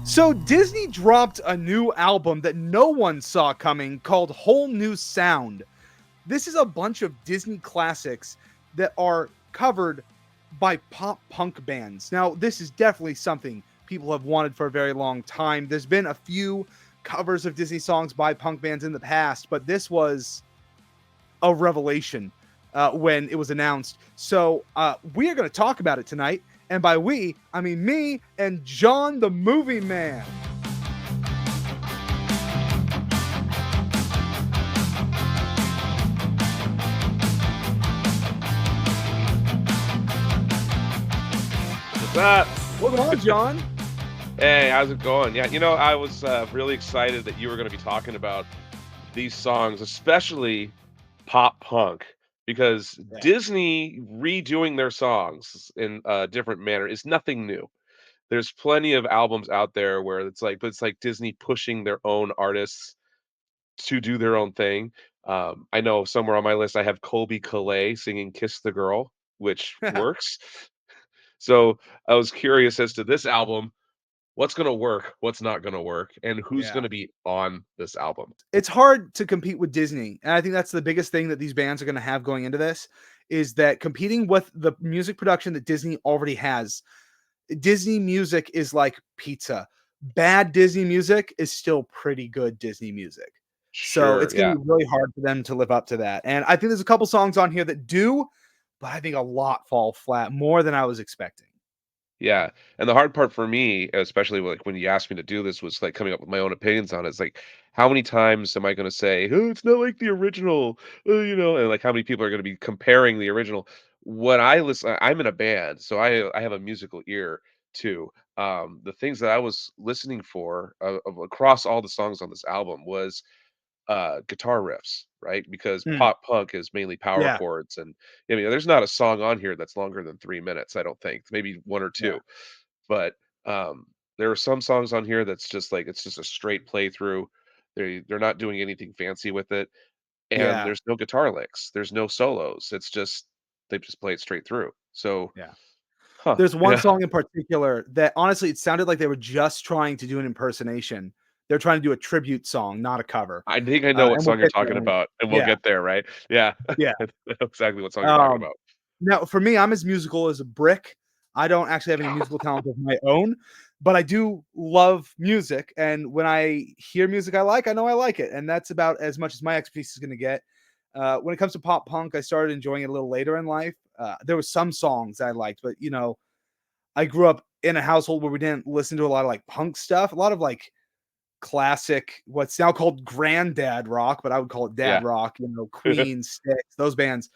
So Disney dropped a new album that no one saw coming called Whole New Sound. This is a bunch of Disney classics that are covered by pop punk bands. Now, this is definitely something people have wanted for a very long time. There's been a few covers of Disney songs by punk bands in the past, but this was a revelation when it was announced. So we are going to talk about it tonight. And by we, I mean me and John the Movie Man. What's up? What's going on, John? Hey, how's it going? Yeah, I was really excited that you were going to be talking about these songs, especially pop punk, because Yeah. Disney redoing their songs in a different manner is nothing new. There's plenty of albums out there where but it's like Disney pushing their own artists to do their own thing. I know somewhere on my list I have Colby Calais singing "Kiss the Girl," which works. So I was curious as to this album. What's gonna work, what's not gonna work, and who's Yeah. gonna be on this album. It's hard to compete with Disney. And I think that's the biggest thing that these bands are going to have going into this is that competing with the music production that Disney already has. Disney music is like pizza. Bad Disney music is still pretty good Disney music. So Sure, it's going yeah, to be really hard for them to live up to that. And I think there's a couple songs on here that do, but I think a lot fall flat more than I was expecting. yeah, and the hard part for me, especially, like, when you asked me to do this was, like, coming up with my own opinions on it. It's like, how many times am I gonna say, "Oh, it's not like the original," and, like, how many people are gonna be comparing the original? When I'm in a band, so I have a musical ear too. The things that I was listening for, of across all the songs on this album was guitar riffs, right? Because Hmm. pop punk is mainly power Yeah. chords, and there's not a song on here that's longer than 3 minutes. I don't think, maybe one or Yeah. two, but there are some songs on here that's just like it's just a straight playthrough. They're not doing anything fancy with it, and Yeah. there's no guitar licks, there's no solos. It's just they just play it straight through. So, Yeah. huh? There's one Yeah, song in particular that honestly, it sounded like they were just trying to do an impersonation. They're trying to do a tribute song, not a cover. I think I know what And we'll song you're get there talking about, and we'll Yeah, get there, right? Yeah, yeah. I know exactly what song you're talking Um, about. Now for me, I'm as musical as a brick. I don't actually have any musical talent of my own, but I do love music, and when I hear music I like, I know I like it, and that's about as much as my expertise is gonna get. When it comes to pop punk, I started enjoying it a little later in life. There were some songs I liked, but, I grew up in a household where we didn't listen to a lot of, like, punk stuff, a lot of, like, classic, what's now called granddad rock, but I would call it dad Yeah. rock, Queen, Styx, those bands.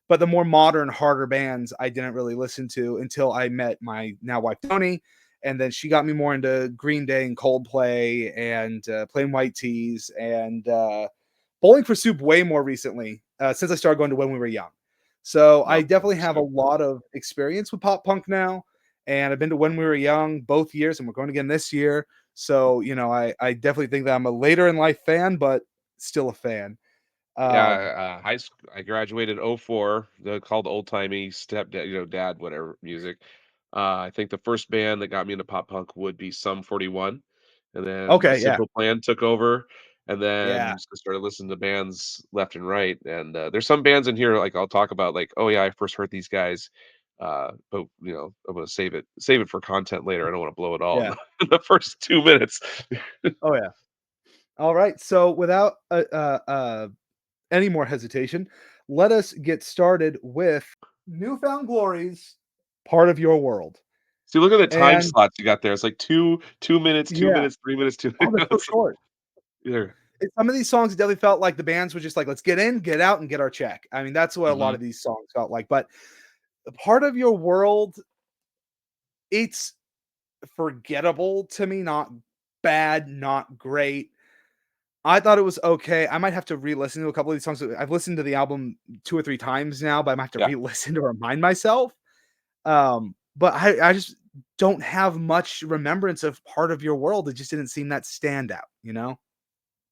But the more modern, harder bands I didn't really listen to until I met my now wife, Tony, and then she got me more into Green Day and Coldplay and, Plain White Tees and, Bowling for Soup way more recently, since I started going to When We Were Young. So I Love Bowling definitely for have a Soup. lot of experience with pop punk now, and I've been to When We Were Young both years, and we're going again this year. So, I definitely think that I'm a later in life fan, but still a fan. Um, Yeah, high school. I graduated '04. They're called old-timey stepdad, dad, whatever music. I think the first band that got me into pop punk would be Sum 41, and then the okay, yeah, Simple Plan took over, and yeah, then I started listening to bands left and right. And there's some bands in here like I'll talk about, like, oh yeah, I first heard these guys, but I'm gonna save it for content later. I don't want to blow it all in yeah. the, in the first 2 minutes. Oh, yeah. All right. So without any more hesitation, let us get started with Newfound Glories, Part of Your World. See, look at the time And slots you got there. It's like two minutes, two yeah, minutes, 3 minutes, two. oh, they're so It's short. there. Some of these songs definitely felt like the bands were just like, let's get in, get out, and get our check. I mean, that's what a lot Mhm. of these songs felt like. But Part of Your World, it's forgettable to me, not bad, not great. I thought it was okay. I might have to re-listen to a couple of these songs. I've listened to the album 2 or 3 times now, but I might have to Yeah, re-listen to remind myself. But I just don't have much remembrance of Part of Your World. It just didn't seem that standout?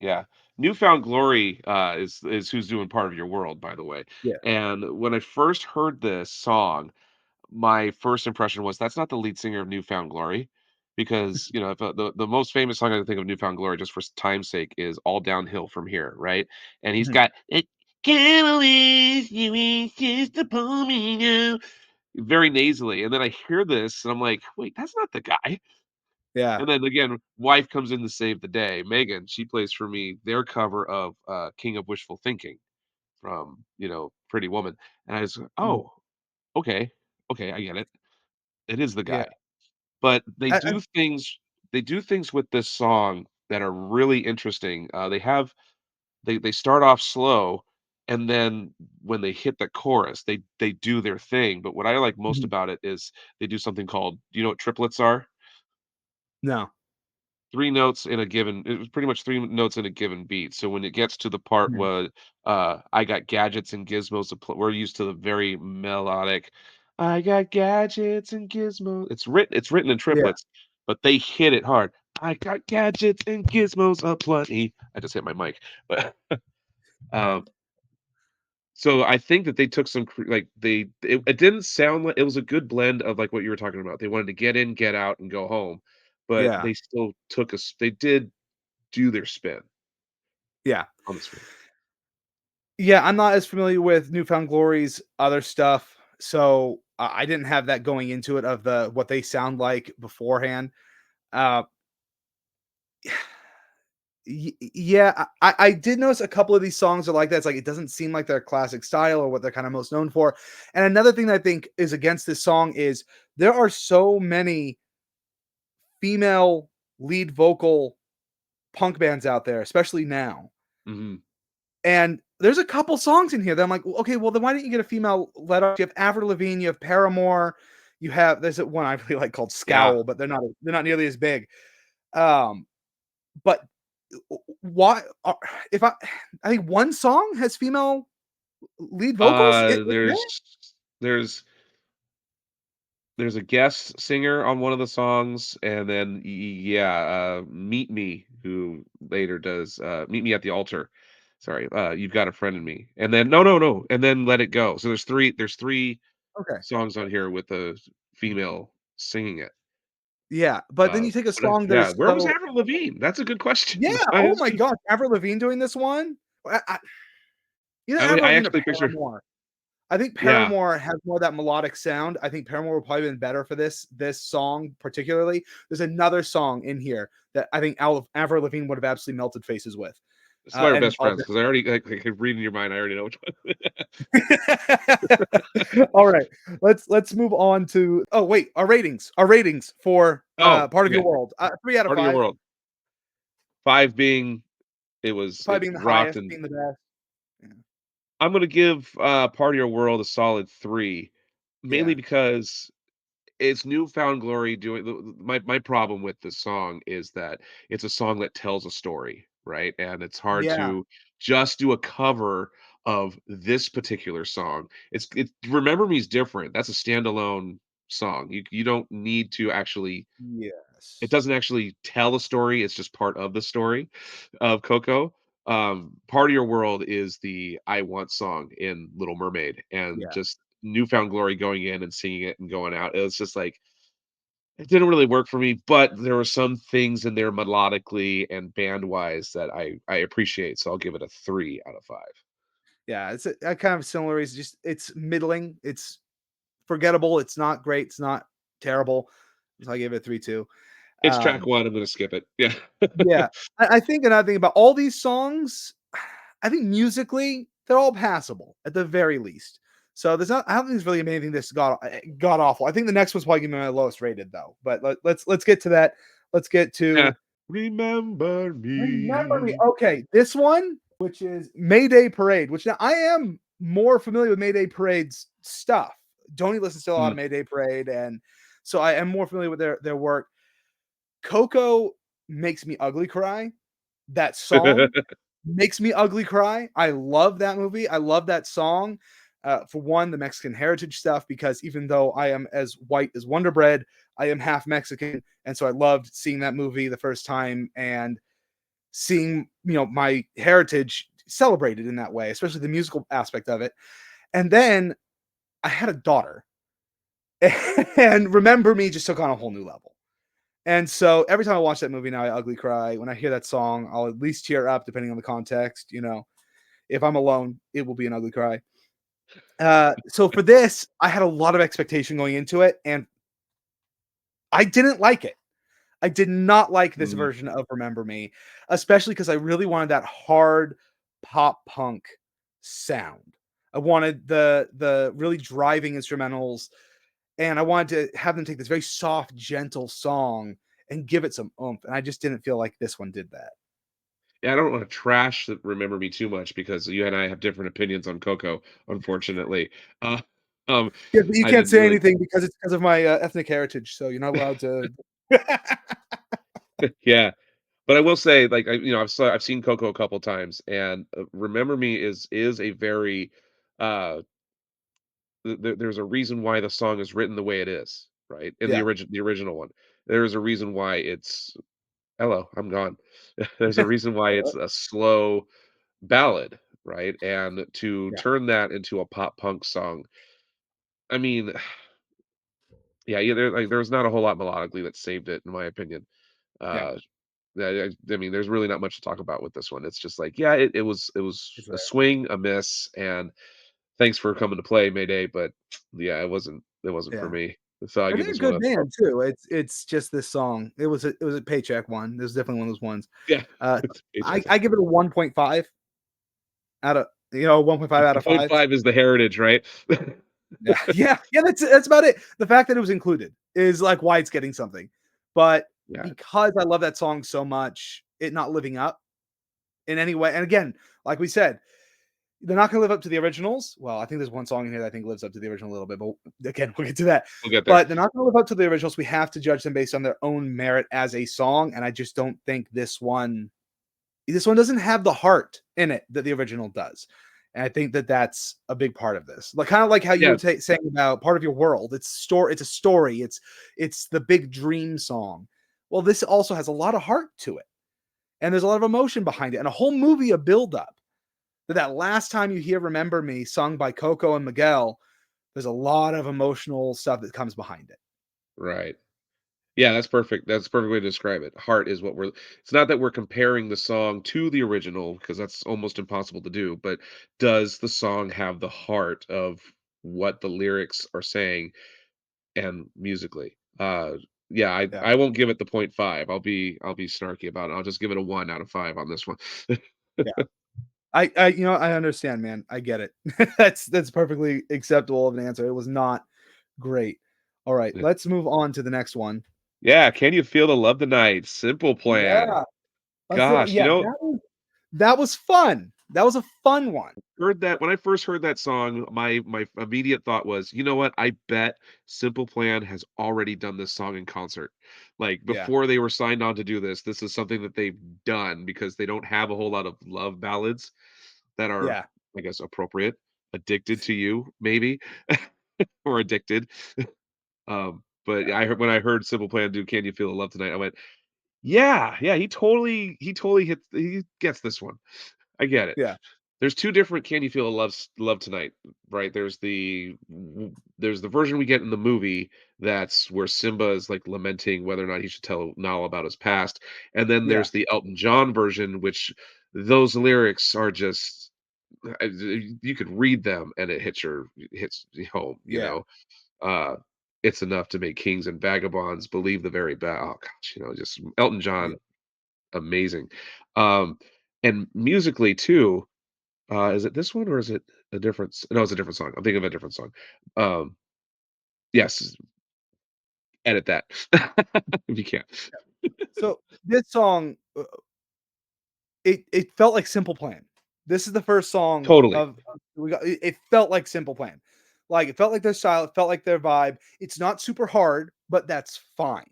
yeah. Newfound Glory, is who's doing Part of Your World, by the way. Yeah. And when I first heard this song, my first impression was, "That's not the lead singer of Newfound Glory." because, if, the most famous song I can think of Newfound Glory, just for time's sake, is All Downhill from Here, right? And he's Mhm. got it. Can't believe you insist upon me now. Very nasally. And then I hear this and I'm like, wait, that's not the guy. Yeah. And then again, wife comes in to save the day. Megan, she plays for me their cover of King of Wishful Thinking from, Pretty Woman. And I was, Mhm. oh, okay. Okay, I get it. It is the Yeah. guy. But I they do things with this song that are really interesting. They start off slow, and then when they hit the chorus, they do their thing. But what I like most Mhm. about it is they do something called, do you know what triplets are? No. 3 notes in a given it was pretty much 3 notes in a given beat. So when it gets to the part Mhm. where, I got gadgets and gizmos to we're used to the very melodic, "I got gadgets and gizmos." It's written in Yeah. triplets, but they hit it hard. "I got gadgets and gizmos aplenty." I just hit my mic, but, um, so I think that they took some it didn't sound like it was a good blend of, like, what you were talking about. They wanted to get in, get out, and go home, but Yeah. they still they did do their spin Yeah. on the spin. Yeah, I'm not as familiar with Newfound Glory's other stuff, so I didn't have that going into it of what they sound like beforehand. Uh, yeah, I did notice a couple of these songs are like that. It's like it doesn't seem like their classic style or what they're kind of most known for. And another thing that I think is against this song is there are so many female lead vocal punk bands out there, especially now. Mhm. And there's a couple songs in here that I'm like, "Well, okay, well then why didn't you get a female let up? You have Avril Lavigne, you have Paramore, there's a one I really like called Yeah. Scowl, but they're not nearly as big. Um, but why if I think one song has female lead vocals in there? There's there's a guest singer on one of the songs, and then, yeah, Meet Me, who later does, Meet Me at the Altar. Sorry, You've Got a Friend in Me, and then no, and then Let It Go. So there's three Okay. songs on here with a female singing it. Yeah, but then you take a song that Yeah, is where was so Avril Lavigne? That's a good question. yeah, I oh my actually gosh, Avril Lavigne doing this one? Either I Avril Lavigne or actually picture Paramore. I think yeah. Paramore has more of that melodic sound. I think Paramore would probably been better for this song particularly. There's another song in here that I think Avril Lavigne would have absolutely melted faces with. That's why we're And best I'll friends because I already like, reading your mind, I already know which one. All right. Let's move on to oh wait, our ratings. Our ratings for Oh, Part of Your okay. World. 3 out of Part of your 5. world. 5 being it 5 being the rocked, highest, and being the best. Yeah. I'm gonna give, Part of Your World a solid 3, mainly Yeah. because it's Newfound Glory doing my problem with this song is that it's a song that tells a story, right? And it's hard Yeah. to just do a cover of this particular song. Remember Me is different. That's a standalone song. You don't need to actually it Yes. doesn't actually tell a story, it's just part of the story of Coco. Part of Your World is the I Want song in Little Mermaid, and Yeah. just Newfound Glory going in and singing it and going out. It was just like it didn't really work for me, but there were some things in there melodically and band-wise that I appreciate, so I'll give it a 3 out of 5. Yeah, it's a kind of similar reason. Just it's middling. It's forgettable. It's not great. It's not terrible. So I gave it a 3 too. It's track Um, 1, I'm gonna skip it. Yeah. yeah, I think another thing about all these songs, I think musically they're all passable at the very least. So there's not. I don't think there's really anything that's god awful. I think the next one's probably gonna be my lowest rated though. But let's get to that. Let's get Yeah. to Remember Remember Me. Me. Okay, this one, which is Mayday Parade, which now I am more familiar with Mayday Parade's stuff. Donnie listens to a lot Mm. of Mayday Parade, and so I am more familiar with their work. Coco makes me ugly cry. That song makes me ugly cry. I love that movie. I love that song. For one, the Mexican heritage stuff, because even though I am as white as Wonder Bread, I am half Mexican, and so I loved seeing that movie the first time and seeing my heritage celebrated in that way, especially the musical aspect of it. And then I had a daughter, and Remember Me just took on a whole new level. And so every time I watch that movie now, I ugly cry. When I hear that song, I'll at least tear up, depending on the context. If I'm alone, it will be an ugly cry. So for this, I had a lot of expectation going into it, and I didn't like it. I did not like this Mm. version of Remember Me, especially because I really wanted that hard pop punk sound. I wanted the really driving instrumentals, and I wanted to have them take this very soft, gentle song and give it some oomph. And I just didn't feel like this one did that. Yeah, I don't wanna trash the Remember Me too much because you and I have different opinions on Coco, unfortunately. Uh, um, Yeah, but you I can't didn't say really anything because it's because of my ethnic heritage, so you're not allowed to. yeah. But I will say, like, I've seen Coco a couple times, and, Remember Me is a very, uh there's a reason why the song is written the way it is, right? In Yeah. the original one. There's a reason why it's hello, I'm gone. There's a reason why it's a slow ballad, right? And to Yeah. turn that into a pop punk song, I mean, yeah, there's not a whole lot melodically that saved it, in my opinion. Yeah. Uh, I mean, there's really not much to talk about with this one. It's just like, yeah, it was It's a right. swing, a miss, and thanks for coming to play, Mayday. But yeah, it wasn't for Yeah. me. So I And give they're a this one good a band too. It's just this song. It was a paycheck one. This was definitely one of those ones. yeah, Uh, it's a I paycheck. I give it a 1.5 out of 1.5 out of 5. 0.5 is the heritage, right? Yeah, yeah. That's about it. The fact that it was included is like why it's getting something, but Yeah, because I love that song so much, it not living up in any way. And again, like we said, they're not going to live up to the originals. Well, I think there's one song in here that I think lives up to the original a little bit, but again, we'll get to that. we'll get there. But they're not going to live up to the originals. We have to judge them based on their own merit as a song, and I just don't think this one doesn't have the heart in it that the original does. And I think that that's a big part of this. Like kind of like how you Yeah, were saying about part of your world. It's a story. It's the big dream song. Well, this also has a lot of heart to it, and there's a lot of emotion behind it, and a whole movie a build up. That last time you hear "Remember Me" sung by Coco and Miguel, there's a lot of emotional stuff that comes behind it. right. Yeah, that's perfect. That's a perfect way to describe it. Heart is what we're it's not that we're comparing the song to the original because that's almost impossible to do, but does the song have the heart of what the lyrics are saying and musically? Yeah, I Yeah, I won't give it the point 0.5. I'll be snarky about it. I'll just give it a 1 out of 5 on this one. yeah. I understand, man. I get it. That's perfectly acceptable of an answer. It was not great. All right, Yeah. let's move on to the next one. Yeah, Can You Feel the Love Tonight? Simple Plan. Yeah, Gosh, yeah, that was fun. That was a fun one. heard that when I first heard that song, my immediate thought was, "You know what? I bet Simple Plan has already done this song in concert." Like, Yeah, before they were signed on to do this is something that they've done because they don't have a whole lot of love ballads that are, yeah, I guess, appropriate. "Addicted to You," maybe, or "Addicted." But yeah, when I heard Simple Plan do "Can You Feel the Love Tonight," I went, "Yeah, yeah, he gets this one. I get it." yeah, There's 2 different "Can You Feel the Love Tonight," right? There's the version we get in the movie that's where Simba is, like, lamenting whether or not he should tell Nala about his past, and then yeah, there's the Elton John version, which those lyrics are just you could read them and it hits home, you yeah, know? Uh, "It's enough to make kings and vagabonds believe the very best." Oh gosh, just Elton yeah, John, amazing. Um, and musically too, is it this one or is it a different no, it's a different song. I'm thinking of a different song. Um, yes, edit that if you can. So this song, it felt like Simple Plan. This is the first song Totally. of we got. It felt like Simple Plan. Like it felt like their style. It felt like their vibe. It's not super hard, but that's fine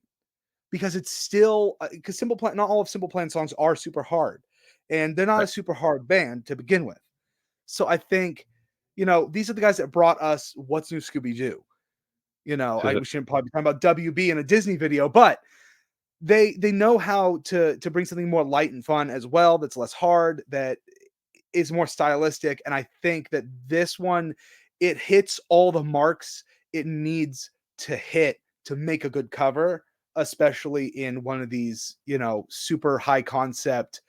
because it's still because Simple Plan. Not all of Simple Plan songs are super hard, and they're not a Right. super hard band to begin with. So I think, these are the guys that brought us What's New Scooby Doo. We shouldn't probably be talking about WB in a Disney video, but they know how to bring something more light and fun as well. That's less hard. That is more stylistic, and I think that this one it hits all the marks it needs to hit to make a good cover. especially in one of these, super high concept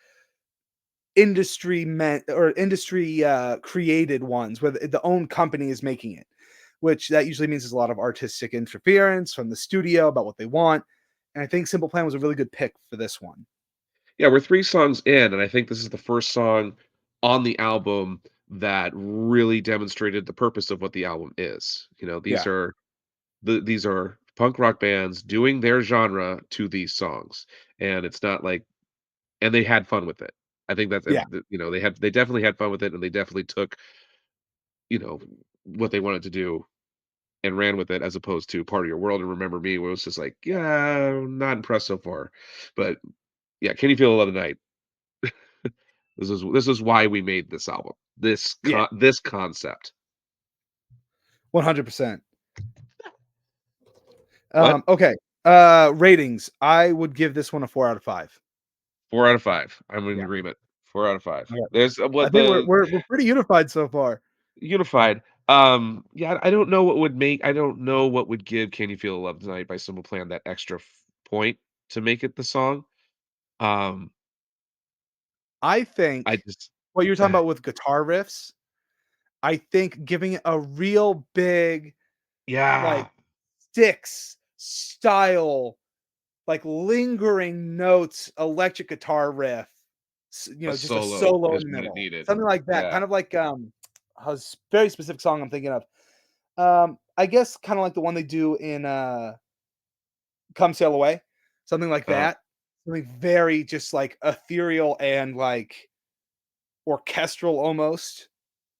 industry meant or industry created ones where the own company is making it, which that usually means there's a lot of artistic interference from the studio about what they want. And I think Simple Plan was a really good pick for this one. Yeah, we're 3 songs in, and I think this is the first song on the album that really demonstrated the purpose of what the album is. Yeah. These are punk rock bands doing their genre to these songs, and it's not like and they had fun with it. I think that's Yeah. they definitely had fun with it, and they definitely took, you know, what they wanted to do and ran with it as opposed to Part of Your World and Remember Me, where it was just like, "Yeah, I'm not impressed so far." But, yeah, Can You Feel the Love Tonight? This is why we made this album. Yeah. This concept. 100%. What? Okay. Ratings. I would give this one a 4 out of 5. 4 out of 5. I'm in Yeah. agreement. 4 out of 5. Okay. There's I what think the we're pretty unified so far. unified. Yeah, I don't know what would give Can You Feel the Love Tonight by Simple Plan that extra point to make it the song. Um, I I think just what you're talking about with guitar riffs, I think giving it a real big, like, yeah, sticks style, like, lingering notes, electric guitar riff, a just a solo solo in is the what it middle. needed. Something like that, Yeah. kind of like, very specific song I'm thinking of. I guess kinda like the one they do in, Come Sail Away, something like uh that. Something very just, like, ethereal and, like, orchestral almost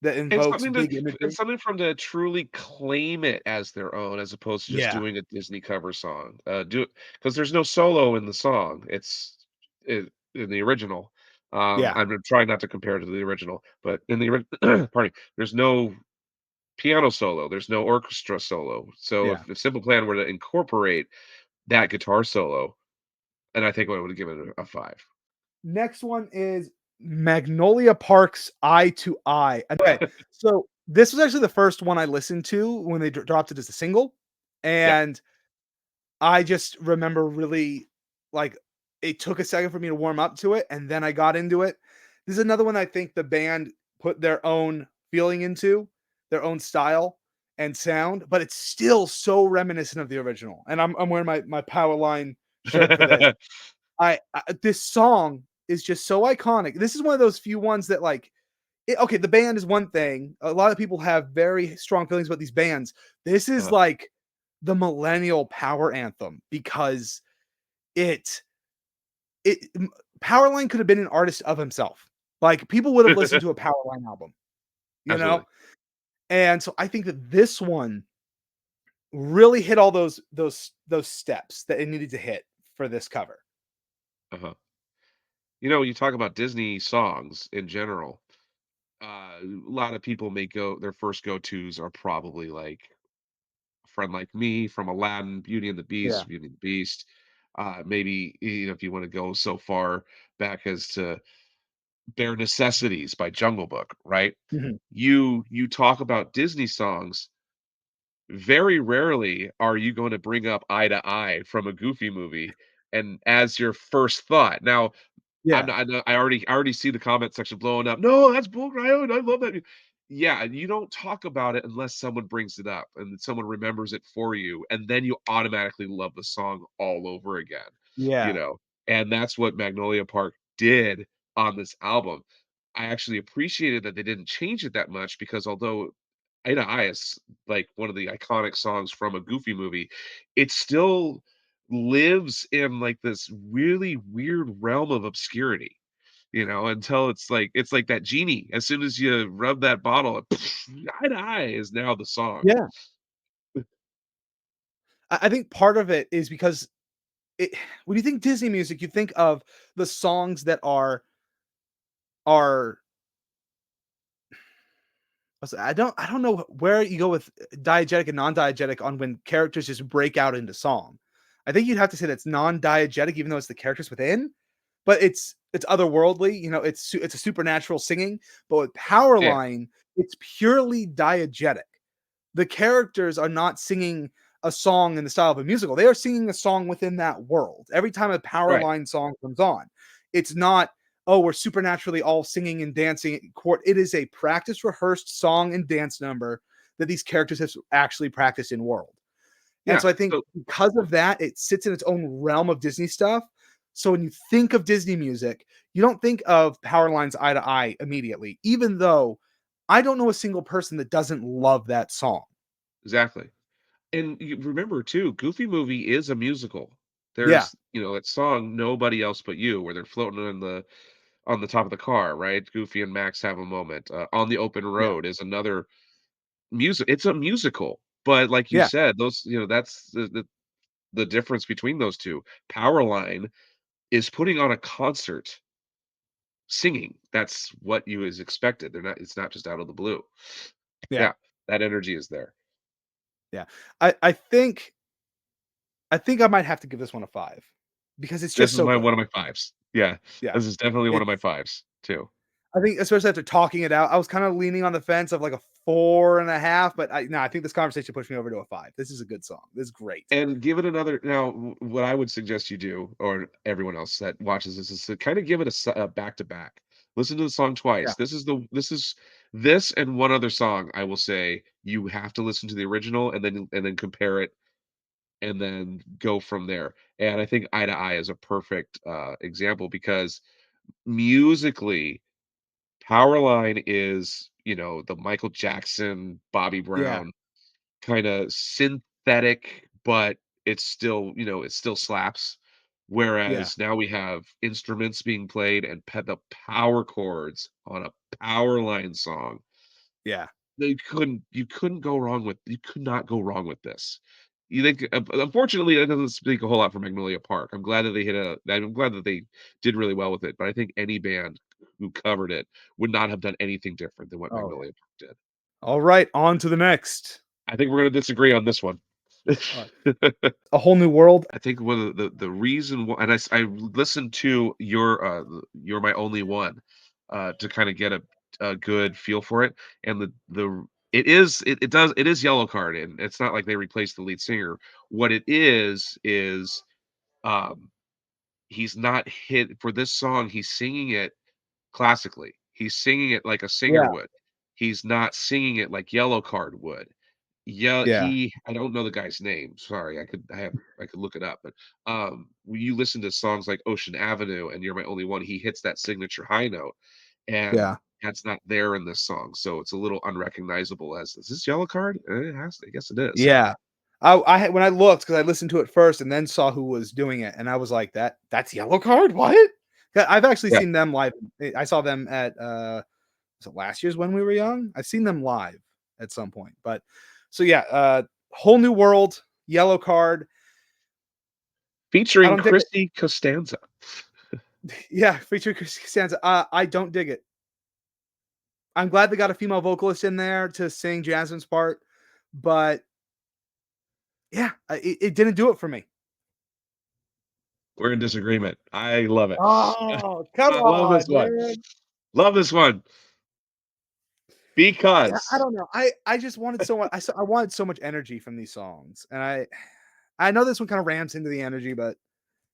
that invokes big And imagery. something from to truly claim it as their own as opposed to just Yeah, doing a Disney cover song. Do because there's no solo in the song. In the original. yeah, I'm trying not to compare to the original, but in the ori pardon me, there's no piano solo, there's no orchestra solo. So yeah. if Simple Plan were to incorporate that guitar solo, and I think I would give it a 5. Next one is Magnolia Park's Eye to Eye. Okay, so this was actually the first one I listened to when they dropped it as a single, Yeah. and I just remember really, like, it took a second for me to warm up to it, and then I got into it. This is another one I think the band put their own feeling into, their own style and sound, but it's still so reminiscent of the original. And I'm wearing my Powerline shirt for this. I this song is just so iconic. This is one of those few ones that okay, the band is one thing. A lot of people have very strong feelings about these bands. This is Uh, like the millennial power anthem because it Powerline could have been an artist of himself. Like people would have listened to a Powerline album, you know? absolutely. And so I think that this one really hit all those steps that it needed to hit for this cover. Uh-huh. You talk about Disney songs in general. A lot of people may go their first go-tos are probably like A Friend Like Me from Aladdin, Yeah. Beauty and the Beast. Maybe if you want to go so far back as to Bare Necessities by Jungle Book, right? Mhm. You talk about Disney songs, very rarely are you going to bring up Eye to Eye from a Goofy movie and as your first thought. Now, Yeah. I know I already see the comment section blowing up. "No, that's bull grind, I love that." Yeah, you don't talk about it unless someone brings it up and someone remembers it for you, and then you automatically love the song all over again, you Yeah. know? And that's what Magnolia Park did on this album. I actually appreciated that they didn't change it that much because although Eye to Eye is like one of the iconic songs from a Goofy movie, it still lives in like this really weird realm of obscurity, until it's like that genie. As soon as you rub that bottle, Eye to Eye is now the song. Yeah. I think part of it is because it when you think Disney music, you think of the songs that are I don't know where you go with diegetic and non-diegetic on when characters just break out into song. I think you'd have to say that's non-diegetic, even though it's the characters within, but it's otherworldly. It's a supernatural singing. But with Yeah. Powerline, it's purely diegetic. The characters are not singing a song in the style of a musical. They are singing a song within that world. Every time a Right. Powerline song comes on, it's not, oh, we're supernaturally all singing and dancing in court. It is a practice rehearsed song and dance number that these characters have actually practiced in world. And Yeah. so I think So because of that, it sits in its own realm of Disney stuff. So when you think of Disney music, you don't think of Powerline's Eye to Eye immediately, even though I don't know a single person that doesn't love that song. exactly. And you remember too, Goofy Movie is a musical. Yeah, There's, that song "Nobody Else But You" where they're floating on the top of the car, right? Goofy and Max have a moment. "On the Open yeah, Road" is another music. It's a musical, but like you yeah, said, that's the difference between those 2. Powerline is putting on a concert singing. That's what you is expected. It's not just out of the blue. yeah, Yeah, that energy is there. yeah. I think I might have to give this one a 5 because it's This just is so my good. one of my 5s. Yeah, Yeah. this is definitely one of my It's 5s too. I think especially after talking it out, I was kind of leaning on the fence of like a 4.5, but I think this conversation pushed me over to a 5. This is a good song. This is great. And give it another now, what I would suggest you do, or everyone else that watches this, is to kinda give it a back to back. Listen to the song Yeah. twice. This and one other song, I will say, you have to listen to the original and then compare it, and then go from there. And I think Eye to Eye is a perfect, example because musically, Powerline is, the Michael Jackson, Bobby Yeah. Brown kinda synthetic, but it still slaps. Yeah. Whereas now we have instruments being played and the power chords on a power line song. Yeah. You could not go wrong with this. You think unfortunately, that doesn't speak a whole lot for Magnolia Park. I'm glad that they did really well with it, but I think any band who covered it would not have done anything different than what Oh, yeah. Magnolia Park did. All right, on to the next. I think we're gonna disagree on this one. Uh, a whole new world. I think one of the reason why, and I listened to "You're My Only One," to kinda get a good feel for it, and it is Yellow Card, and it's not like they replaced the lead singer. What it is, um, he's not hit for this song, he's singing it classically. He's singing it like a singer Yeah. would. He's not singing it like Yellow Card would. Yeah, Yeah. I don't know the guy's name, sorry, I could look it up, but, when you listen to songs like Ocean Avenue and You're My Only One, he hits that signature high note, and Yeah. that's not there in this song, so it's a little unrecognizable as, "Is this Yellow Card?" I guess it is. Yeah. When I looked because I listened to it first and then saw who was doing it, and I was like, that's Yellow Card? What? Yeah, I've actually Yeah. seen them live. I saw them at was it last year's When We Were Young? I've seen them live at some point. But so yeah, whole new world, Yellow Card. I Featuring don't dig it. Christy Costanza. Yeah, featuring Chris Costanza. I don't dig it. I'm glad they got a female vocalist in there to sing Jasmine's part, but yeah, it didn't do it for me. We're in disagreement. I love it. Oh, come I love this on, one. man. Love this one Yeah, I because don't know. I just wanted so much. I wanted so much energy from these songs, and I know this one kind of rams into the energy, but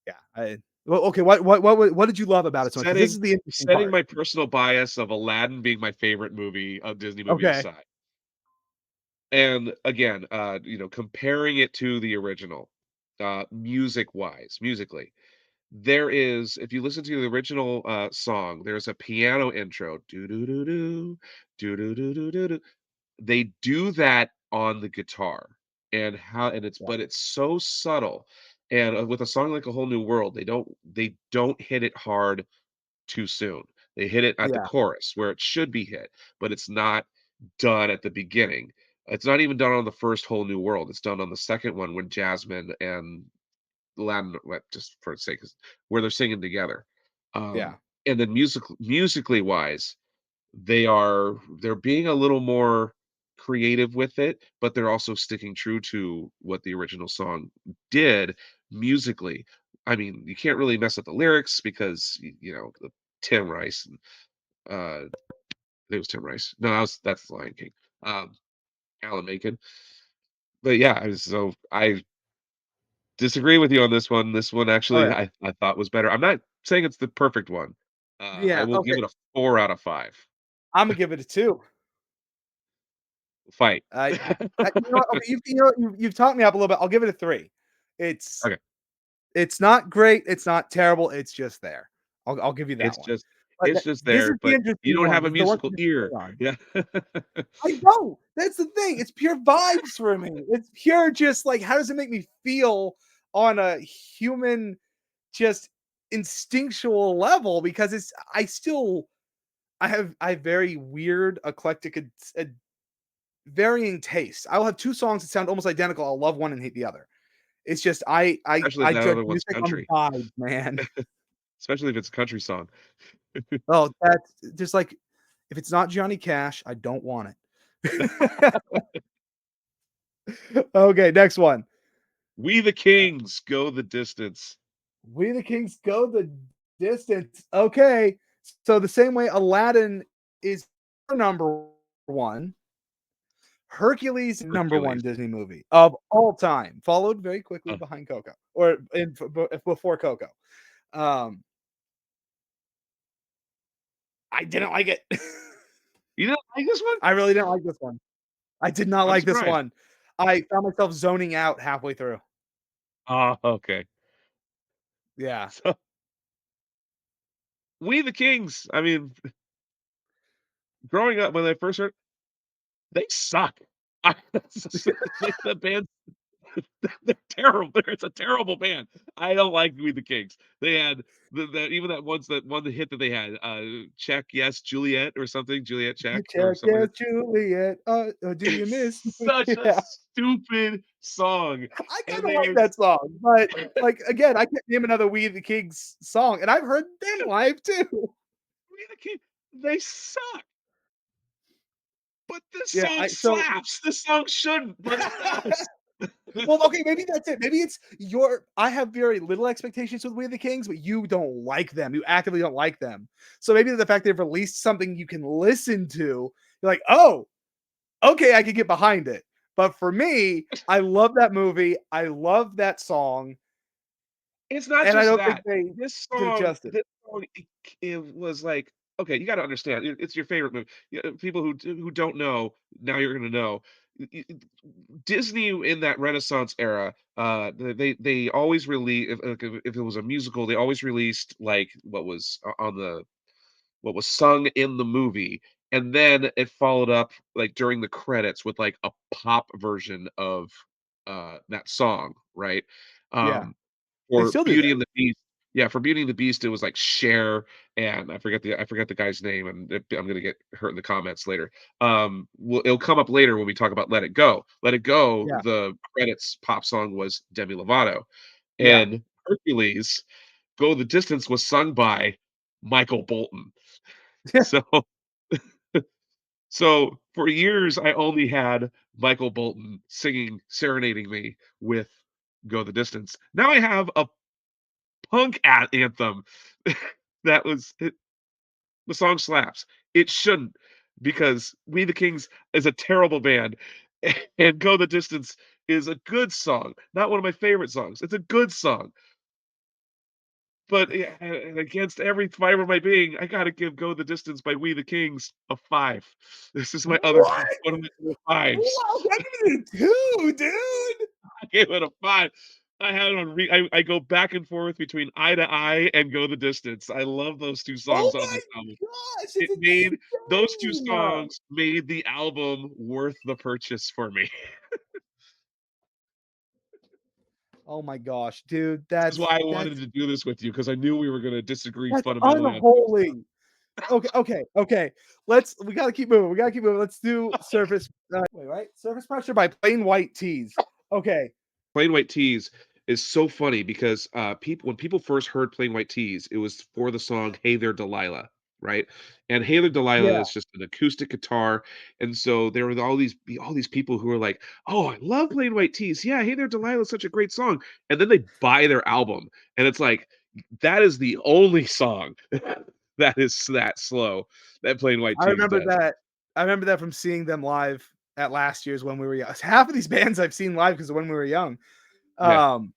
yeah. Well, okay. What did you love about it so much? Because this setting is the interesting setting part. my personal bias of Aladdin being my favorite Disney movie Okay. aside. And again, comparing it to the original, musically, there is if you listen to the original song, there's a piano intro. Do do do do do do do do do do. They do that on the guitar, and Yeah. it's so subtle. And with a song like A Whole New World, they don't hit it hard too soon. They hit it at the Yeah. chorus where it should be hit, but it's not done at the beginning. It's not even done on the first Whole New World. It's done on the second one when Jasmine and Aladdin, just for its sake, where they're singing together. Yeah. And then musically wise, they're being a little more creative with it, but they're also sticking true to what the original song did musically. I mean, you can't really mess up the lyrics because the Tim Rice and I think it was Tim Rice. No, that's the Lion King. Um, Alan Menken. but yeah, so I disagree with you on this one. This one All actually right. I thought was better. I'm not saying it's the perfect one. I Yeah. will give Okay. it a 4 out of 5. I'm gonna give it a two. Fight. I, you know what? Okay, you've talked me up a little bit. I'll give it a three. It's Okay. it's not great. It's not terrible. It's just there. I'll give you that It's one. just But it's just this there, is the but you interesting don't one. have a This is the one musical to ear. disagree on. Yeah. I don't. That's the thing. It's pure vibes for me. It's pure just like how does it make me feel on a human just instinctual level because I have very weird eclectic varying tastes. I'll have two songs that sound almost identical. I'll love one and hate the other. It's just Especially if I that judge other one's music on country. vibes, man. Especially if it's a country song. Oh, that's just like if it's not Johnny Cash, I don't want it. Okay, next one. We the Kings go the distance. We the Kings go the distance. Okay. So the same way Aladdin is number one, Hercules number one Hercules. Disney movie of all time, followed very quickly Uh, behind Coco or before Coco. Um, I didn't like it. you didn't like this one? I really didn't like this one. I did not I'm like this surprised. one. I found myself zoning out halfway through. Oh, okay. Yeah. So, We the Kings, I mean, growing up when I first heard they suck. I the band they're terrible. It's a terrible band. I don't like We the Kings. They had the even that one the hit that they had, Check Yes Juliet or something, Juliet Check or Check, something yes, like that. Juliet. Do you miss It's me? such a Yeah. stupid song, I and kind of like there's that song, but like again, I can't name another We the Kings song, and I've heard them live too. We the Kings, they suck, but this Yeah, song I so slaps. This song shouldn't, but it does. well, okay, maybe that's it. Maybe it's your. I have very little expectations with We the Kings, but you don't like them. You actively don't like them. So maybe the fact they've released something you can listen to, you're like, oh, okay, I can get behind it. But for me, I love that movie. I love that song, It's not and I just don't think that. they did it justice. This song, it was like okay, you gotta understand, it's your favorite movie. People who don't know, now you're gonna know. Disney in that Renaissance era, they always release if it was a musical, they always released like what was on the what was sung in the movie, and then it followed up like during the credits with like a pop version of that song, right? Yeah, Um, they for still do Beauty that. and the Beast, yeah, for Beauty and the Beast, it was like Cher, and I forget the guy's name, and I'm gonna get hurt in the comments later. It'll come up later when we talk about Let It Go. Let It Go, Yeah, the credits pop song was Demi Lovato, yeah. and Hercules, Go the Distance was sung by Michael Bolton. So so for years, I only had Michael Bolton singing, serenading me with Go the Distance. Now I have a punk anthem that was the song slaps. It shouldn't because We the Kings is a terrible band and Go the Distance is a good song. Not one of my favorite songs. It's a good song. But yeah, and against every fiber of my being, I gotta give "Go the Distance" by We the Kings a 5. This is my other What? one of my other 5s. Wow, I give it a two, dude. I gave it a 5. I had it on I go back and forth between Eye to Eye and Go the Distance. I love those 2 Oh songs on this my album. gosh, It it's made those 2 insane. songs made the album worth the purchase for me. Oh my gosh, dude, This is why I wanted to do this with you because I knew we were gonna disagree that's fundamentally on some stuff. unholy. Okay, okay, okay. We gotta keep moving. We gotta keep moving. Let's do surface. Wait, right? Surface pressure by plain white tees. Okay. Plain White T's is so funny because, people when people first heard Plain White T's, it was for the song "Hey There Delilah," right? And "Hey There Delilah" Yeah. is just an acoustic guitar, and so there were all these people who were like, "Oh, I love Plain White T's. Yeah, Hey There Delilah is such a great song." And then they buy their album, and it's like, that is the only song that is that slow that Plain White I T's remember does. that. I remember that from seeing them live. at last year's When We Were Young. Half of these bands I've seen live because of When We Were Young. Yeah. Um,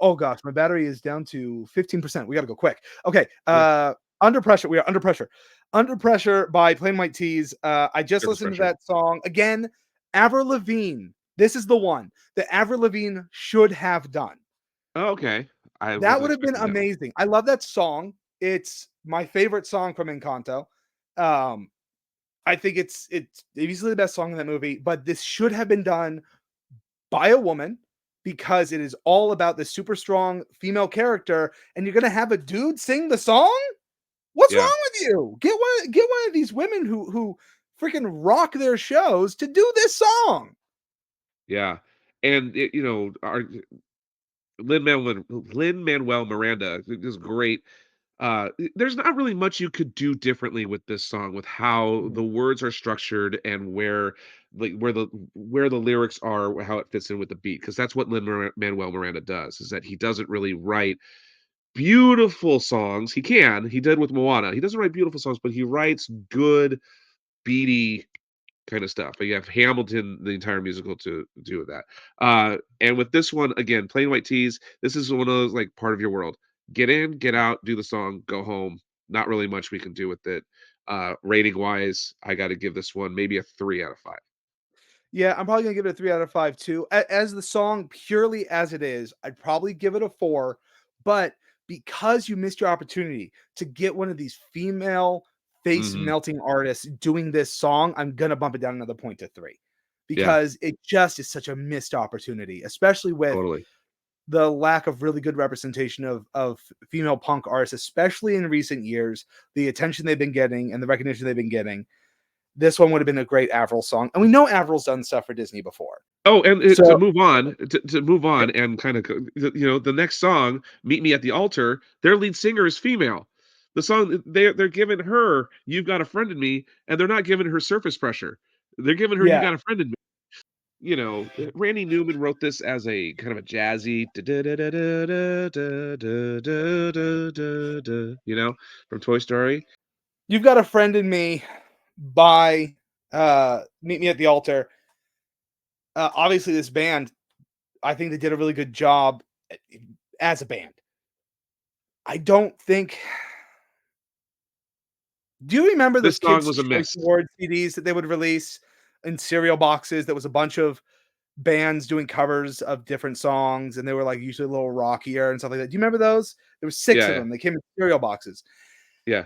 oh gosh, my battery is down to 15%. We gotta go quick. Okay, Yeah. Under Pressure. We are Under Pressure. Under Pressure by Plain White T's. I just Surface listened to pressure. that song again. Avril Lavigne. This is the one that Avril Lavigne should have done. Oh, okay. I That wasn't would have been expecting that one. amazing. I love that song. It's my favorite song from Encanto. Um, I think it's easily the best song in that movie, but this should have been done by a woman because it is all about this super strong female character, and you're gonna have a dude sing the song? What's Yeah. wrong with you? Get one of these women who freaking rock their shows to do this song. Yeah. And it, our Lin-Manuel Miranda is great. There's not really much you could do differently with this song, with how Mhm. the words are structured and where the lyrics are, how it fits in with the beat. Because that's what Lin-Manuel Miranda does, is that he doesn't really write beautiful songs. He did with Moana. He doesn't write beautiful songs, but he writes good, beaty kind of stuff. But you have Hamilton, the entire musical, to do with that. And with this one, again, Plain White Tees, this is one of those like part of your world. Get in, get out, do the song, go home. Not really much we can do with it. Rating wise, I got to give this one maybe a 3 out of 5. Yeah, I'm probably gonna give it a 3 out of 5 too. As the song purely as it is, I'd probably give it a 4, but because you missed your opportunity to get one of these female face Hmm. melting artists doing this song, I'm gonna bump it down another point to 3 Yeah, because it just is such a missed opportunity, especially with totally. the lack of really good representation of female punk artists, especially in recent years, the attention they've been getting and the recognition they've been getting. This one would have been a great Avril song, and we know Avril's done stuff for Disney before. Oh, and to So move on, to move yeah, on, and kind of, the next song, "Meet Me at the Altar," their lead singer is female. The song they're giving her "You've Got a Friend in Me," and they're not giving her "Surface Pressure." They're giving her "You yeah, Got a Friend in Me." Randy Newman wrote this as a kind of a jazzy from Toy Story. You've Got a Friend in Me by Meet Me at the Altar. Obviously, this band, I think they did a really good job as a band. I don't think. Do you remember This those song Kids' was a Choice miss. Awards CDs that they would release in cereal boxes? That was a bunch of bands doing covers of different songs, and they were like usually a little rockier and stuff like that. Do you remember those? There were six Yeah, of yeah, them. They came in cereal boxes. yeah.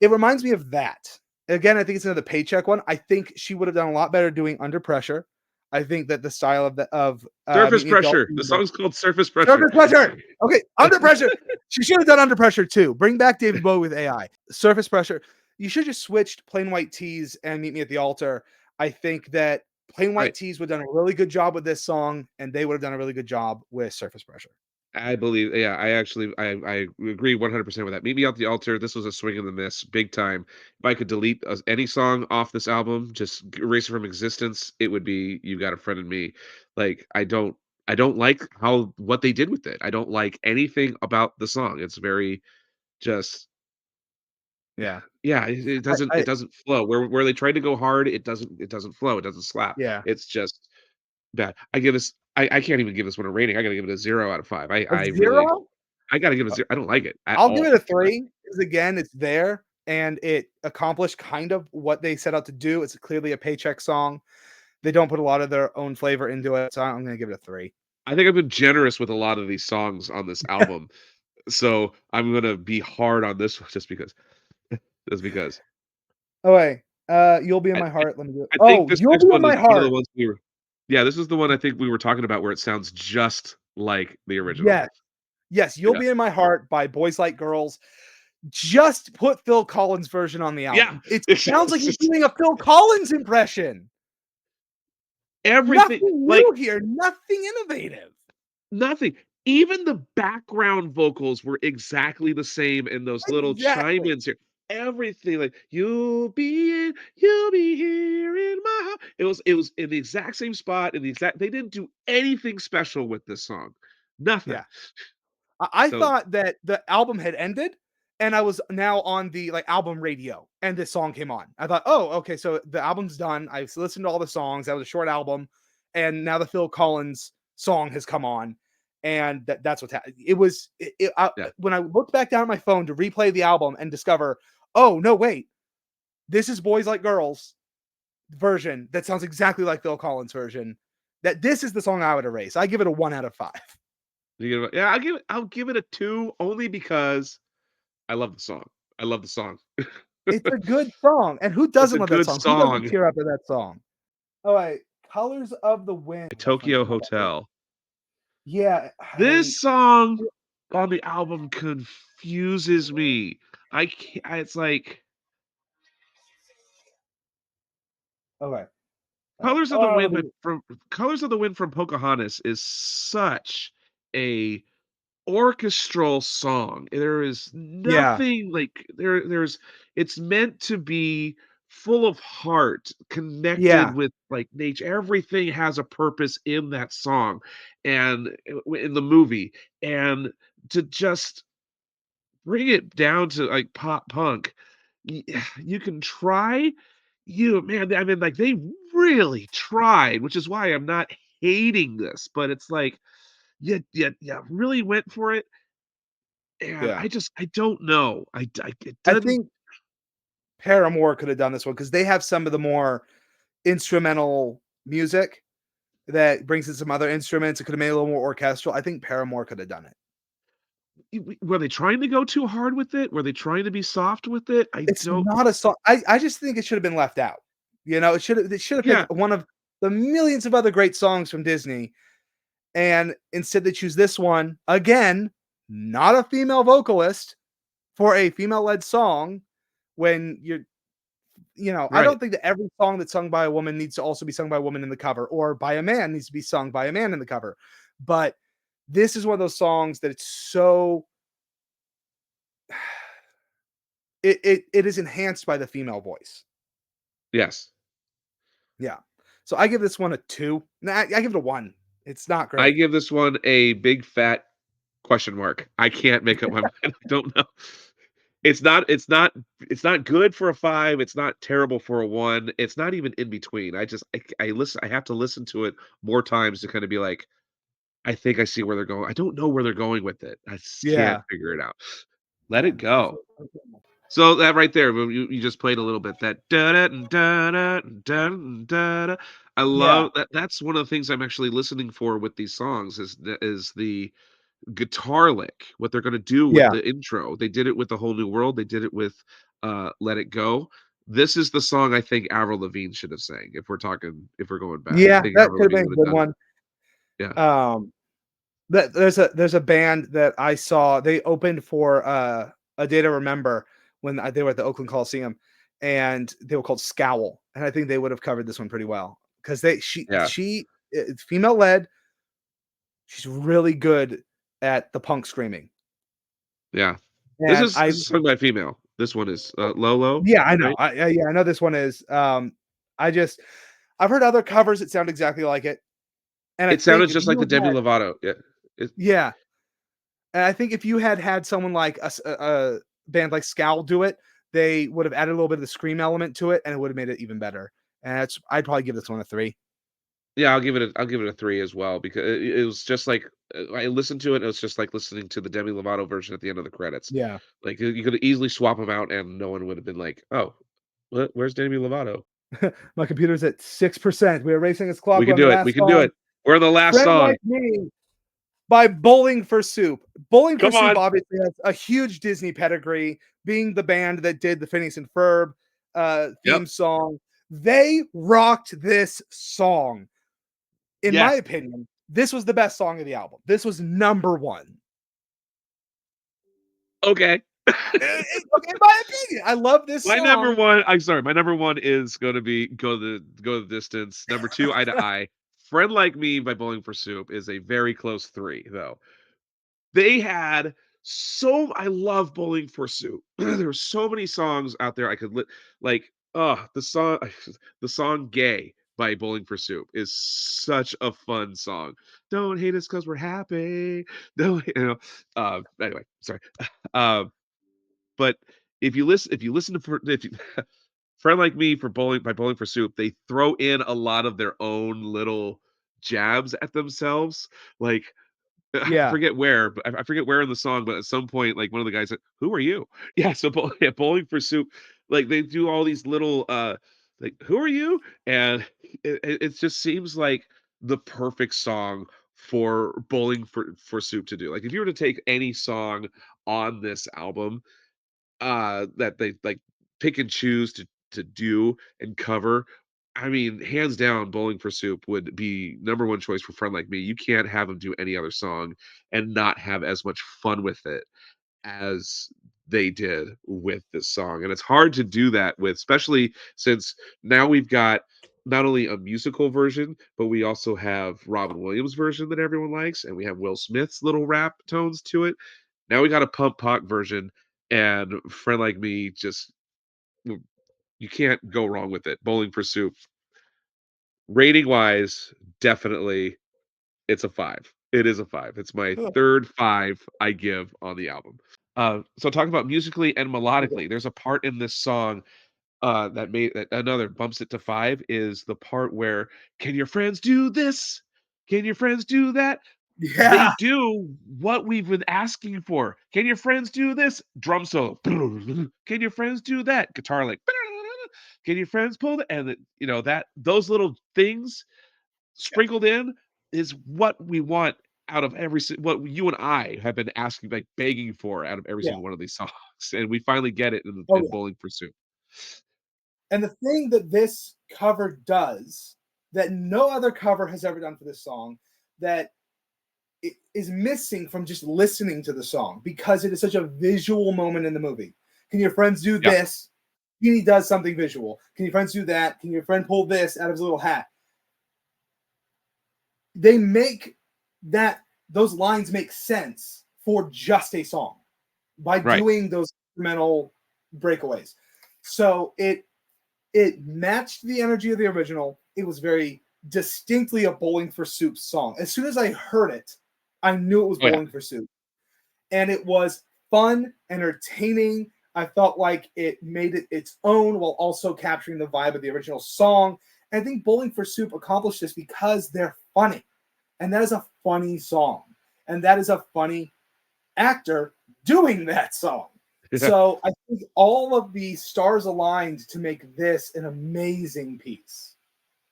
It reminds me of that. Again, I think it's another Paycheck one. I think she would have done a lot better doing Under Pressure. I think that the style of Surface Meet Me at the Altar Pressure. The song's called Surface Pressure. Surface Pressure. Okay, Under Pressure. She should have done Under Pressure too. Bring back David Bowie with AI. Surface Pressure. You should just switched Plain White Tees and Meet Me at the Altar. I think that Plain White Right. Tees would have done a really good job with this song, and they would have done a really good job with Surface Pressure. I believe, yeah, I actually, I agree 100% with that. Meet Me at the Altar. This was a swing and a miss, big time. If I could delete any song off this album, just erase it from existence, it would be "You Got a Friend in Me." Like, I don't like how what they did with it. I don't like anything about the song. It's very just, Yeah. yeah, it I, doesn't, I it doesn't flow. Where they tried to go hard, it doesn't flow. It doesn't slap. yeah. It's just bad. I can't even give this one a rating. I gotta give it a 0 out of 5. A I really, zero? I gotta give it a 0. I don't like it at I'll give it all. a three because again, it's there and it accomplished kind of what they set out to do. It's clearly a Paycheck song. They don't put a lot of their own flavor into it, so I'm gonna give it a three. I think I've been generous with a lot of these songs on this album, so I'm gonna be hard on this one just because. Oh wait, You'll Be in I My Heart. Let me do it. I think Oh, this You'll next Be in one is My one of the Heart. ones we were yeah, this is the one I think we were talking about where it sounds just like the original. Yes, yes, You'll Yeah. Be in My Heart by Boys Like Girls. Just put Phil Collins' version on the Yeah! album. It sounds like It's he's just doing a Phil Collins impression. everything, Nothing like, new here. Nothing innovative. nothing. Even the background vocals were exactly the same in those little Exactly. chime-ins here. Everything, like, you'll be here in my house." It was in the exact same spot, in the exact they didn't do anything special with this song. Nothing. Yeah. I So thought that the album had ended, and I was now on the like album radio, and this song came on. I thought, oh, okay, so the album's done. I've listened to all the songs. That was a short album, and now the Phil Collins song has come on, and that's what's happened. Yeah. When I looked back down at my phone to replay the album and discover, oh no, wait, this is Boys Like Girls version that sounds exactly like Phil Collins version. That this is the song I would erase. I give it a 1 out of 5. Yeah, I'll give it a 2 only because I love the song. I love the song. It's a good song, and who It's doesn't a love that good song? Who doesn't song. tear up at that song? Oh, wait, Colors of the Wind. Definitely Tokyo put that there. Hotel. Yeah, This song on the album confuses me. I can't it's like okay. Colors of the Oh, Wind from Colors of the Wind from Pocahontas is such a orchestral song. There is yeah, nothing like there's it's meant to be full of heart, connected yeah, with like nature. Everything has a purpose in that song and in the movie. And to just bring it down to like pop punk, y- you can try. You man, I mean, like they really tried, which is why I'm not hating this, but it's like you really went for it, and yeah. I don't know. It I doesn't think Paramore could have done this one because they have some of the more instrumental music that brings in some other instruments. It could have made it a little more orchestral. I think Paramore could have done it. were they trying to go too hard with it? Were they trying to be soft with it? I It's don't not a song. I just think it should have been left out. You know, they should have yeah, picked one of the millions of other great songs from Disney, and instead they choose this one again, not a female vocalist for a female-led song. When I right. don't think that every song that's sung by a woman needs to also be sung by a woman in the cover, or by a man needs to be sung by a man in the cover. But this is one of those songs that it's so it is enhanced by the female voice. Yes. Yeah. So I give this one a 2. Nah, I give it a 1. It's not I great. give this one a big fat question mark. I can't make up my mind. I don't know. It's not good for a 5, it's not terrible for a 1, it's not even in between. I have to listen to it more times to kinda be like, "I think I see where they're going." I don't know where they're going with it. I just can't Yeah. figure it out. Let it Man, this is go. So that right there, when you just played a little bit, that da da da da da da da. I yeah. love that. That's one of the things I'm actually listening for with these songs is the guitar lick. What they're gonna do with Yeah. the intro. They did it with the Whole New World. They did it with Let It Go. This is the song I think Avril Lavigne should have sang. If we're going back, I Yeah, think that Avril could have Lavigne been a would have good done it. one. Yeah, Um, there's a band that I saw, they opened for, A Day to Remember when they were at the Oakland Coliseum, and they were called Scowl, and I think they would have covered this one pretty well because yeah, it's female-led, she's really good at the punk screaming, yeah. and This is sung by a female. This one is Lolo, yeah, I know. right? Yeah, I know this one is. I just I've heard other covers that sound exactly like it, and I It think sounded if just like you the Demi had Lovato. Yeah. It, yeah, and I think if you had someone like a band like Scowl do it, they would have added a little bit of the scream element to it, and it would have made it even better. And I'd probably give this one a 3. Yeah, I'll give it a 3 as well because it was just like I listened to it, it was just like listening to the Demi Lovato version at the end of the credits. Yeah, Like, you could easily swap them out and no one would have been like, "Oh, where's Demi Lovato?" my computer's at 6%. We are racing its clock. We We're can on the do it, we last can do song. it. We're the last Friend song. Like Me by Bowling for Soup. Bowling for Come Soup on. obviously has a huge Disney pedigree, being the band that did the Phineas and Ferb Yep. theme song. They rocked this song. In my Yes. opinion, this was the best song of the album. This was number one. Okay. Okay, in my opinion, I love this song. My number 1 is gonna be Go the Distance. Number 2, Eye to Eye. Friend Like Me by Bowling for Soup is a very close 3, though. They had so I love Bowling for Soup. There were so many songs out there I could like, the song "Gay" by Bowling for Soup is such a fun song. "Don't hate us 'cause we're happy." Don't anyway, sorry. Um, but if you listen to if you Friend Like Me for Bowling for Soup, they throw in a lot of their own little jabs at themselves. Like, I Yeah. forget where, but I forget where in the song, but at some point, like, one of the guys said, "Who are you?" Yeah, so yeah, Bowling for Soup, like, they do all these little, like, "Who are you?" And it just seems like the perfect song for Bowling for Soup to do. Like, if you were to take any song on this album, that they, like, pick and choose to do and cover, I mean, hands down, Bowling for Soup would be number 1 choice for Friend Like Me. You can't have them do any other song and not have as much fun with it as they did with this song, and it's hard to do that with, especially since now we've got not only a musical version, but we also have Robin Williams' version that everyone likes, and we have Will Smith's little rap tones to it. Now we got a Pump Pop version, and Friend Like Me just you can't go wrong with it. Bowling for Soup, rating wise, definitely it's a 5. It is a 5. It's my Huh. 3rd 5 I give on the album. So talking about musically and melodically, there's a part in this song, that another bumps it to 5 is the part where, "Can your friends do this? Can your friends do that?" They Yeah. do what we've been asking for. "Can your friends do this?" Drum solo. "Can your friends do that?" Guitar like, "Can your friends pull the," and that those little things sprinkled in is what we want out of what you and I have been asking, like, begging for out of every Yeah. single one of these songs, and we finally get it Oh in yeah. Bowling for Soup. And the thing that this cover does that no other cover has ever done for this song that it is missing from just listening to the song because it is such a visual moment in the movie. Can your friends do Yeah, this? He does something visual. Can your friends do that? Can your friend pull this out of his little hat? They make that those lines make sense for just a song by right. doing those instrumental breakaways. So it matched the energy of the original. It was very distinctly a Bowling for Soup song. As soon as I heard it, I knew it was Oh, yeah. Bowling for Soup. And it was fun, entertaining. I felt like it made it its own while also capturing the vibe of the original song. And I think Bowling for Soup accomplished this because they're funny. And that is a funny song. And that is a funny actor doing that song. Yeah. So I think all of the stars aligned to make this an amazing piece.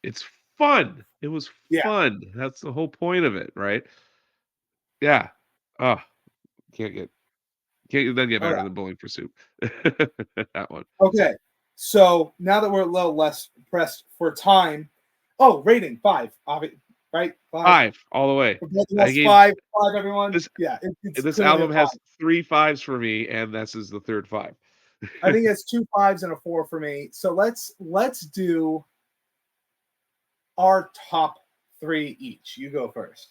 It's fun. It was Yeah. fun. That's the whole point of it, right? Yeah. Oh, can't get can't then get Oh better yeah. than Bowling for Soup. That one. Okay. So now that we're a little less pressed for time, oh, rating 5, right? 5. 5 all the way. For both of I us, gave 5, everyone. this Yeah, it's this clearly a album 5. has 3 fives for me, and this is the 3rd 5. I think it's 2 fives and a 4 for me. So let's do our top 3 each. You go first.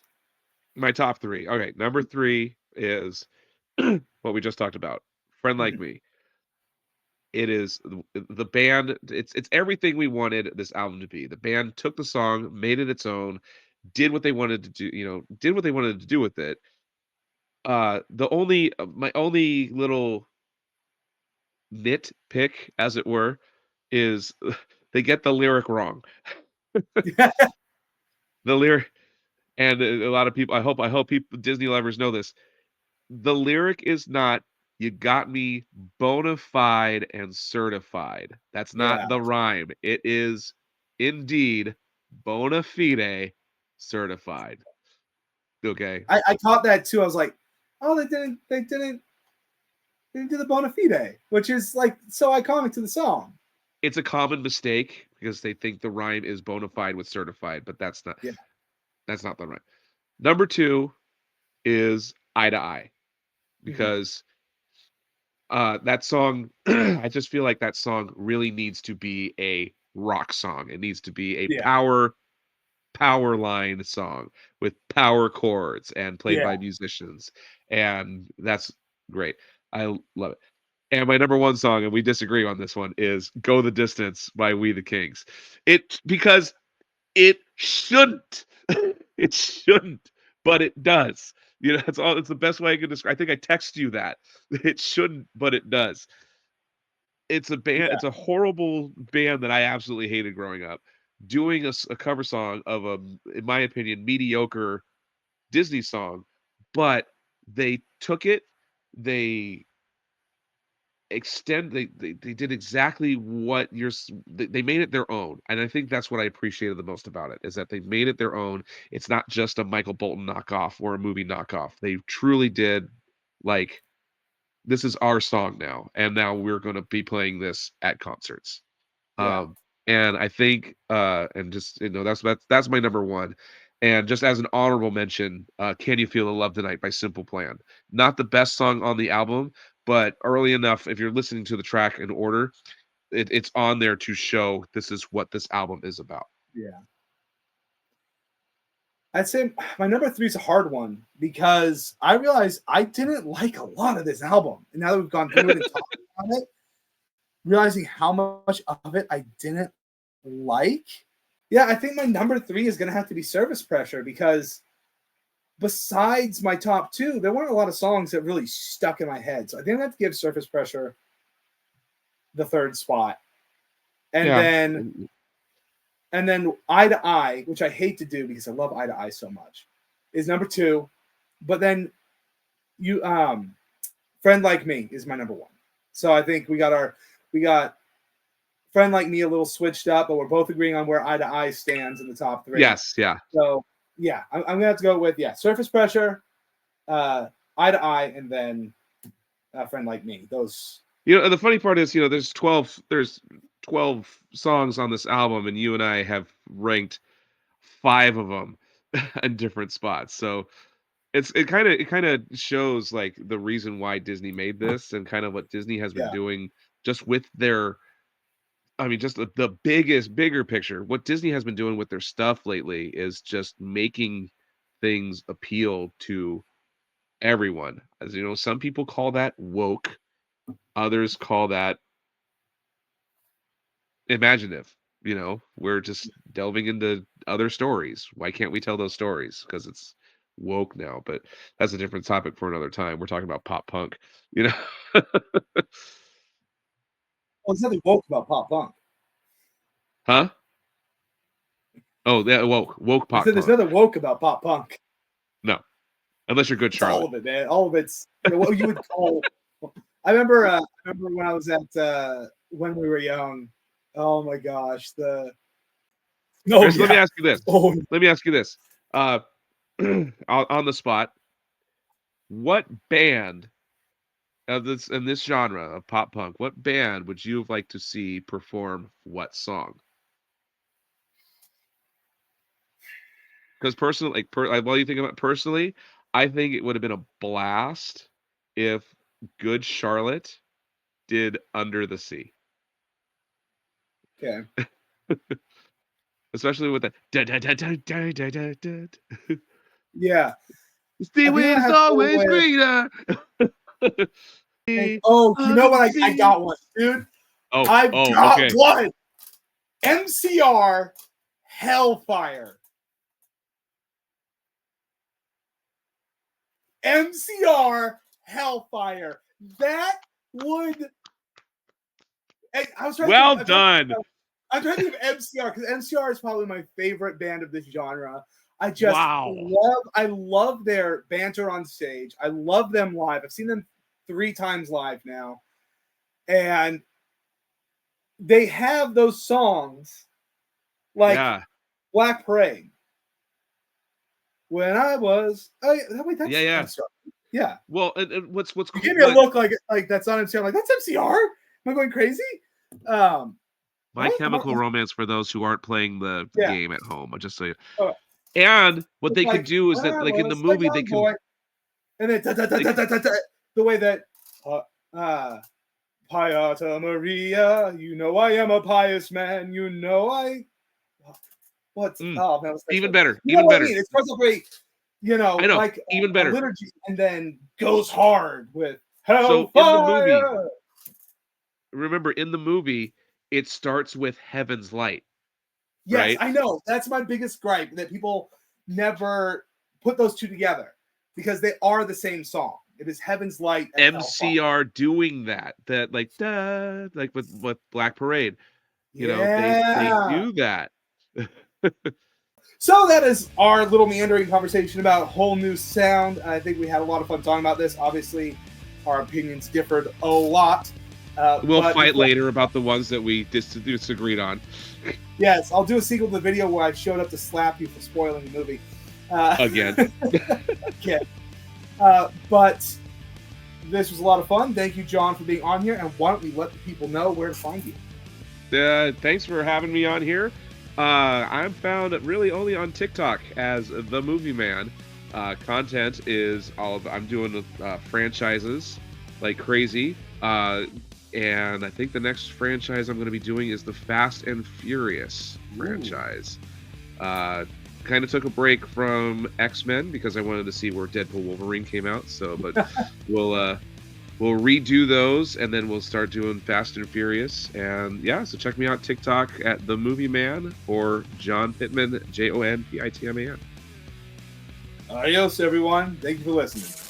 My top 3. Okay, number 3 is what we just talked about, Friend Like Mhm. Me. It is the band, it's everything we wanted this album to be. The band took the song, made it its own, did what they wanted to do, did what they wanted to do with it. The only my only little nitpick, as it were, is they get the lyric wrong. The lyric, and a lot of people, I hope people, Disney lovers know this. The lyric is not, "You got me bona fide and certified." That's Yeah. not the rhyme. It is indeed bona fide certified. Okay? I caught that too. I was like, oh, they didn't do the bona fide, which is like so iconic to the song. It's a common mistake because they think the rhyme is bona fide with certified, but Yeah. that's not the rhyme. Number 2 is Eye to Eye, Mhm. because that song, I just feel like that song really needs to be a rock song. It needs to be a Yeah. power line song with power chords and played Yeah. by musicians, and that's great. I love it. And my number 1 song, and we disagree on this one, is "Go the Distance" by We the Kings. It because it shouldn't. It shouldn't, but it does. You know, that's all. It's the best way I can describe. I think I text you that. It shouldn't, but it does. It's a band. Yeah, It's a horrible band that I absolutely hated growing up. Doing a cover song of a, in my opinion, mediocre Disney song, but they took it. They they did exactly what they made it their own, and I think that's what I appreciated the most about it, is that they made it their own. It's not just a Michael Bolton knockoff or a movie knockoff. They truly did, like, this is our song now, and now we're going to be playing this at concerts. yeah, um and I think and just, that's my number one. And just as an honorable mention, Can You Feel the Love Tonight by Simple Plan. Not the best song on the album, but early enough, if you're listening to the track in order, it's on there to show this is what this album is about. yeah. I'd say my number three is a hard one because I realized I didn't like a lot of this album. And now that we've gone through it and talked about it, realizing how much of it I didn't like. Yeah, I think my number three is going to have to be Surface Pressure because besides my top two, there weren't a lot of songs that really stuck in my head. So I think I have to give Surface Pressure the third spot. And Yeah. then Eye to Eye, which I hate to do because I love Eye to Eye so much, is number two. But then you Friend Like Me is my number one. So I think we got Friend Like Me a little switched up, but we're both agreeing on where Eye to Eye stands in the top three. Yes. Yeah. So yeah, I'm gonna have to go with Surface Pressure, Eye to Eye, and then Friend Like Me. Those. And the funny part is, there's 12 songs on this album, and you and I have ranked 5 of them in different spots. So it kind of shows, like, the reason why Disney made this, and kind of what Disney has been Yeah, doing just with their, I mean, just the bigger picture. What Disney has been doing with their stuff lately is just making things appeal to everyone. As you know, some people call that woke, others call that imaginative. We're just delving into other stories. Why can't we tell those stories? Because it's woke now, but that's a different topic for another time. We're talking about pop punk, you know. well, there's nothing woke about pop punk. Huh? Oh, yeah, woke I pop said there's punk. nothing woke about pop punk. No, unless you're Good It's all Charlotte. of it, man. All of it's what you would call. I remember when I was at When We Were Young. Oh my gosh, no, Chris, let me yeah, ask you this. oh Let me ask you this. Uh, on the spot, what band of this in this genre of pop punk, what band would you have liked to see perform what song? Because personally, like, while you think about it, personally, I think it would have been a blast if Good Charlotte did Under the Sea, okay, especially with the da da da da da da da da. yeah. The I think I'm seaweed gonna is have to go always with. greener. Oh, you know Under the what? I sea. got one, dude. Oh, I've oh, got okay. one. MCR Hellfire. MCR Hellfire. That would. I was trying to Well think. done. I'm trying to think of MCR because MCR is probably my favorite band of this genre. Wow. I love their banter on stage. I love them live. I've seen them 3 times live now. And they have those songs like Yeah. Black Parade. When I was wait, that's Yeah, yeah. MCR. Yeah. Well, and what's You cool, give me a look like that's not MCR. I'm like, that's MCR? Am I going crazy? My Chemical Romance, for those who aren't playing the Yeah. game at home, I'll just say. Oh, And what they can like, do is when that, I like, in the was a movie, they young can boy, and then the way that Pieta Maria, you know I am a pious man. You know I. What's oh man, what's the next even one? better, You know even what I better. mean? It's supposed to be, I know, like even a better. liturgy, and then goes hard with So in the movie, Hellfire. remember, in the movie, it starts with Heaven's Light, Yes, right? I know. That's my biggest gripe that people never put those two together. because they are the same song. It is Heaven's Light and Hellfire. MCR doing that like duh, like with Black Parade. You know, they Yeah. do that. So that is our little meandering conversation about Whole New Sound. I think we had a lot of fun talking about this. Obviously, our opinions differed a lot. We'll fight later about the ones that we disagreed on. Yes, I'll do a sequel to the video where I showed up to slap you for spoiling the movie. Again. Again. But this was a lot of fun. Thank you, John, for being on here. And why don't we let the people know where to find you? Thanks for having me on here. I'm found really only on TikTok as The Movie Man. Content is I'm doing franchises like crazy. And I think the next franchise I'm going to be doing is the Fast and Furious franchise. Kind of took a break from X-Men because I wanted to see where Deadpool Wolverine came out. But we'll redo those, and then we'll start doing Fast and Furious. And yeah, so check me out TikTok at The Movie Man or Jon Pitman, JonPitman. Adios, everyone. Thank you for listening.